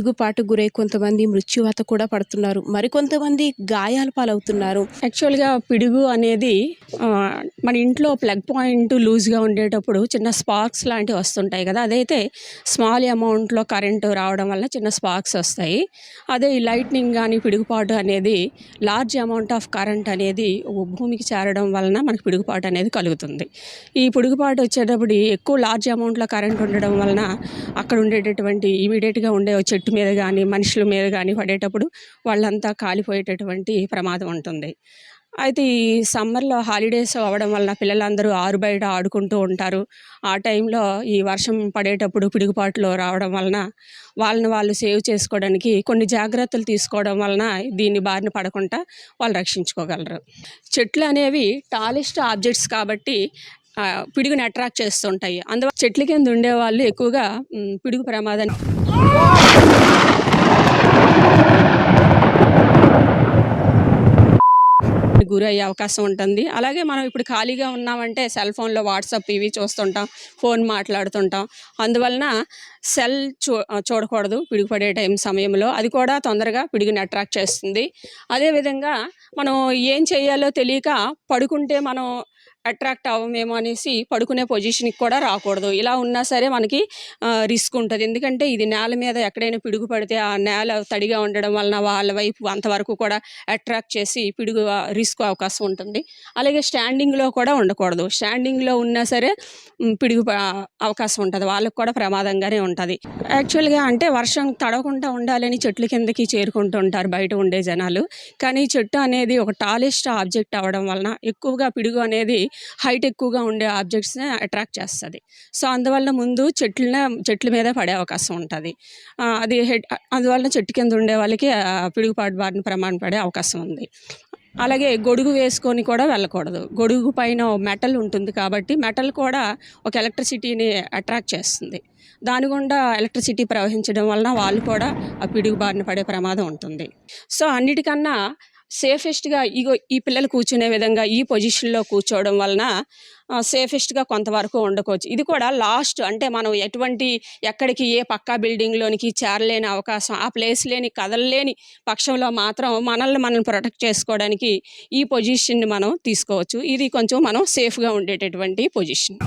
పిడుగుపాటుకు గురై కొంతమంది మృత్యువాత కూడా పడుతున్నారు. మరికొంతమంది గాయాల పాలవుతున్నారు. యాక్చువల్‌గా పిడుగు అనేది మన ఇంట్లో ప్లగ్ పాయింట్ లూజ్‌గా ఉండేటప్పుడు చిన్న స్పార్క్స్ లాంటివి వస్తుంటాయి కదా! అదైతే స్మాల్ అమౌంట్‌లో కరెంటు రావడం వల్ల చిన్న స్పార్క్స్ వస్తాయి. అదే ఈ లైట్నింగ్ గానీ, పిడుగుపాటు అనేది లార్జ్ అమౌంట్ ఆఫ్ కరెంట్ అనేది భూమికి చేరడం వలన మనకు పిడుగుపాటు అనేది కలుగుతుంది. ఈ పిడుగుపాటు వచ్చేటప్పుడు ఎక్కువ లార్జ్ అమౌంట్‌లో కరెంట్ ఉండడం వలన అక్కడ ఉండేటటువంటి ఇమీడియట్‌గా ఉండే చెట్టు మీద కానీ మనుషుల మీద కానీ పడేటప్పుడు వాళ్ళంతా కాలిపోయేటటువంటి ప్రమాదం ఉంటుంది. అయితే ఈ సమ్మర్‌లో హాలిడేస్ అవ్వడం వలన పిల్లలందరూ ఆరుబయట ఆడుకుంటూ ఉంటారు. ఆ టైంలో ఈ వర్షం పడేటప్పుడు పిడుగుపాటులో రావడం వలన వాళ్ళని వాళ్ళు సేవ్ చేసుకోవడానికి కొన్ని జాగ్రత్తలు తీసుకోవడం వలన దీన్ని బారిన పడకుండా వాళ్ళు రక్షించుకోగలరు. చెట్లు అనేవి టాలెస్ట్ ఆబ్జెక్ట్స్ కాబట్టి పిడుగుని అట్రాక్ట్ చేస్తుంటాయి. అందువల్ల చెట్ల కింద ఉండేవాళ్ళు ఎక్కువగా పిడుగు ప్రమాదాన్ని గురయ్యే అవకాశం ఉంటుంది. అలాగే మనం ఇప్పుడు ఖాళీగా ఉన్నామంటే సెల్ ఫోన్లో వాట్సాప్ ఇవి చూస్తుంటాం, ఫోన్ మాట్లాడుతుంటాం. అందువలన సెల్ చూడకూడదు పిడుగు పడే సమయంలో. అది కూడా తొందరగా పిడుగుని అట్రాక్ట్ చేస్తుంది. అదేవిధంగా మనం ఏం చేయాలో తెలియక పడుకుంటే మనం అట్రాక్ట్ అవ్వమేమో అనేసి పడుకునే పొజిషన్కి కూడా రాకూడదు. ఇలా ఉన్నా సరే మనకి రిస్క్ ఉంటుంది. ఎందుకంటే ఇది నేల మీద ఎక్కడైనా పిడుగు పడితే ఆ నేల తడిగా ఉండడం వలన వాళ్ళ వైపు అంతవరకు కూడా అట్రాక్ట్ చేసి పిడుగు రిస్క్ అవకాశం ఉంటుంది. అలాగే స్టాండింగ్లో కూడా ఉండకూడదు. స్టాండింగ్లో ఉన్నా సరే పిడుగు అవకాశం ఉంటుంది. వాళ్ళకు కూడా ప్రమాదంగానే ఉంటుంది. యాక్చువల్గా అంటే వర్షం తడవకుండా ఉండాలని చెట్ల కిందకి చేరుకుంటూ ఉంటారు బయట ఉండే జనాలు. కానీ చెట్టు అనేది ఒక టాలెస్ట్ ఆబ్జెక్ట్ అవ్వడం వలన ఎక్కువగా పిడుగు అనేది హైట్ ఎక్కువగా ఉండే ఆబ్జెక్ట్స్ని అట్రాక్ట్ చేస్తుంది. సో అందువల్ల ముందు చెట్ల మీద పడే అవకాశం ఉంటుంది. అది అందువల్ల చెట్టు కింద ఉండే వాళ్ళకి పిడుగుపాటు బారిన ప్రమాదం పడే అవకాశం ఉంది. అలాగే గొడుగు వేసుకొని కూడా వెళ్ళకూడదు. గొడుగు పైన మెటల్ ఉంటుంది కాబట్టి మెటల్ కూడా ఒక ఎలక్ట్రిసిటీని అట్రాక్ట్ చేస్తుంది. దాని గుండా ఎలక్ట్రిసిటీ ప్రవహించడం వలన వాళ్ళు కూడా ఆ పిడుగు బారిన పడే ప్రమాదం ఉంటుంది. సో అన్నిటికన్నా సేఫెస్ట్గా ఈ పిల్లలు కూర్చునే విధంగా ఈ పొజిషన్లో కూర్చోవడం వలన సేఫెస్ట్గా కొంతవరకు ఉండకోవచ్చు. ఇది కూడా లాస్ట్ అంటే మనం ఎక్కడికి ఏ పక్కా బిల్డింగ్లోనికి చేరలేని అవకాశం, ఆ ప్లేస్ లేని కదలలేని పక్షంలో మాత్రం మనల్ని ప్రొటెక్ట్ చేసుకోవడానికి ఈ పొజిషన్ని మనం తీసుకోవచ్చు. ఇది కొంచెం మనం సేఫ్గా ఉండేటటువంటి పొజిషన్.